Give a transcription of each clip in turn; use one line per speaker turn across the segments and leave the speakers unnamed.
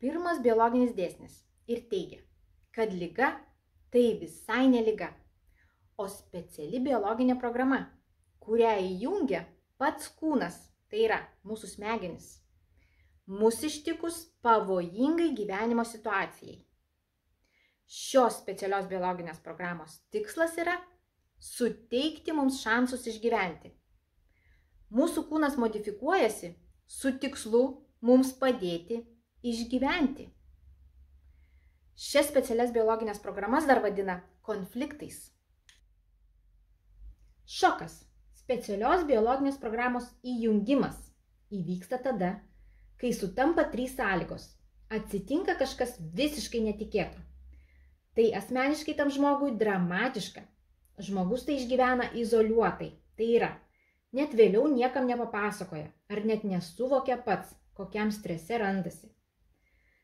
pirmas biologinis dėsnis ir teigia, kad liga tai visai ne liga, o speciali biologinė programa, kurią įjungia pats kūnas, tai yra mūsų smegenys, mus ištikus pavojingai gyvenimo situacijai. Šios specialios biologinės programos tikslas yra suteikti mums šansus išgyventi. Mūsų kūnas modifikuojasi su tikslu mums padėti išgyventi. Šias specialias biologinės programas dar vadina konfliktais. Šokas, specialios biologinės programos įjungimas, įvyksta tada, kai sutampa 3 sąlygos. Atsitinka kažkas visiškai netikėto. Tai asmeniškai tam žmogui dramatiška. Žmogus tai išgyvena izoliuotai. Tai yra, net vėliau niekam nepapasakoja ar net nesuvokia pats, kokiam strese randasi.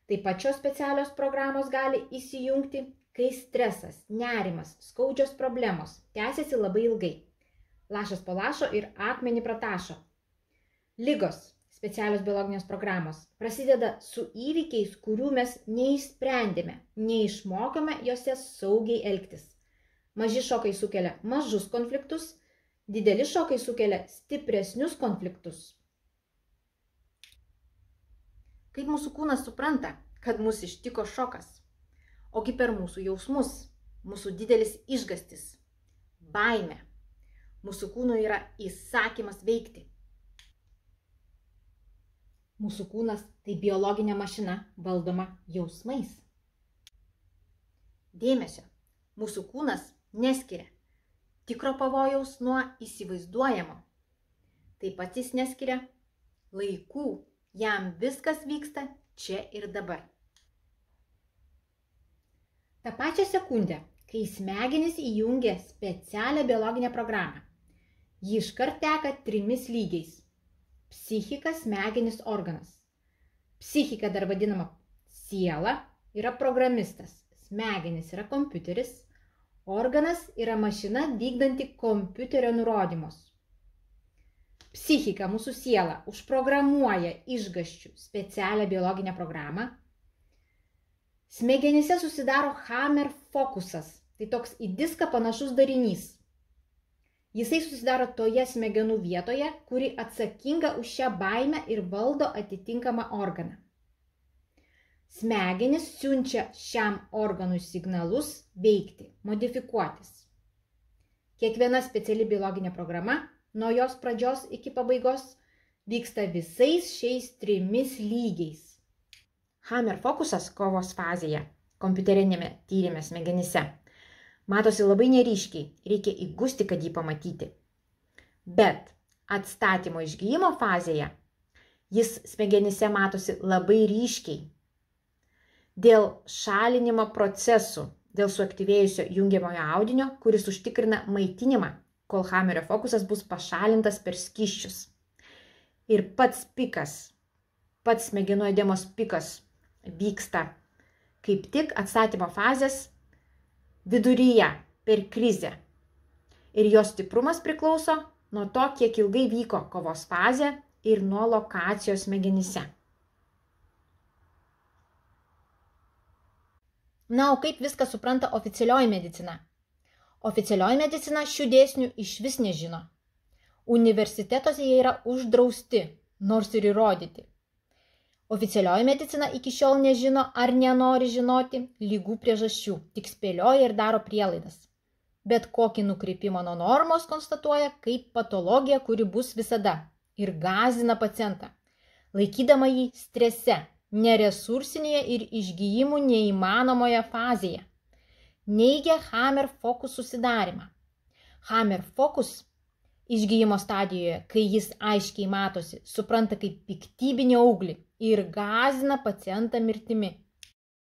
Taip pat šios specialios programos gali įsijungti, kai stresas, nerimas, skaudžios problemos tęsiasi labai ilgai. Lašas po lašo ir akmenį pratašo. Ligos, specialios biologinės programos, prasideda su įvykiais, kurių mes neišsprendėme, neišmokome jose saugiai elgtis. Maži šokai sukelia mažus konfliktus, dideli šokai sukelia stipresnius konfliktus. Kaip mūsų kūnas supranta, kad mus ištiko šokas? Ogi per mūsų jausmus, mūsų didelis išgąstis, baimė. Mūsų kūnui yra įsakymas veikti. Mūsų kūnas tai biologinė mašina valdoma jausmais. Dėmesio, mūsų kūnas neskiria tikro pavojaus nuo įsivaizduojamo. Taip pat jis neskiria laikų, jam viskas vyksta čia ir dabar. Ta pačią sekundę, kai smegenys įjungia specialią biologinę programą, ji iškart teka 3 lygiais. Psichika, smegenis, organas. Psichika, dar vadinama siela, yra programistas, smegenis yra kompiuteris, organas yra mašina vykdanti kompiuterio nurodymus. Psichika, mūsų siela, užprogramuoja išgąsčių specialią biologinę programą. Smegenyse susidaro Hamer fokusas, tai toks į diską panašus darinys. Jisai susidaro toje smegenų vietoje, kuri atsakinga už šią baimę ir valdo atitinkamą organą. Smegenys siunčia šiam organui signalus veikti, modifikuotis. Kiekviena speciali biologinė programa, nuo jos pradžios iki pabaigos, vyksta visais šiais 3 lygiais. Hamer fokusas kovos fazėje, kompiuterinėme tyrime smegenyse, matosi labai neryškiai, reikia įgusti, kad jį pamatyti. Bet atstatymo išgijimo fazėje jis smegenyse matosi labai ryškiai. Dėl šalinimo procesų, dėl suaktyvėjusio jungiamojo audinio, kuris užtikrina maitinimą, kol Hamerio fokusas bus pašalintas per skysčius. Ir pats pikas, pats smegenų edemos pikas vyksta kaip tik atstatymo fazės viduryje, per krizę. Ir jos stiprumas priklauso nuo to, kiek ilgai vyko kovos fazė ir nuo lokacijos smegenyse. Na, o kaip viską supranta oficialioji medicina? Oficialioji medicina šių dėsnių išvis nežino. Universitetuose jie yra uždrausti, nors ir įrodyti. Oficialioji medicina iki šiol nežino ar nenori žinoti ligų priežasčių, tik spėlioja ir daro prielaidas. Bet kokį nukrypimą nuo normos konstatuoja kaip patologiją, kuri bus visada ir gąsdina pacientą, laikydama jį strese, neresursinėje ir išgijimų neįmanomoje fazėje. Neigia Hamer fokus susidarimą. Hamer fokus išgijimo stadijoje, kai jis aiškiai matosi, supranta kaip piktybinį auglį ir gąsdina pacientą mirtimi,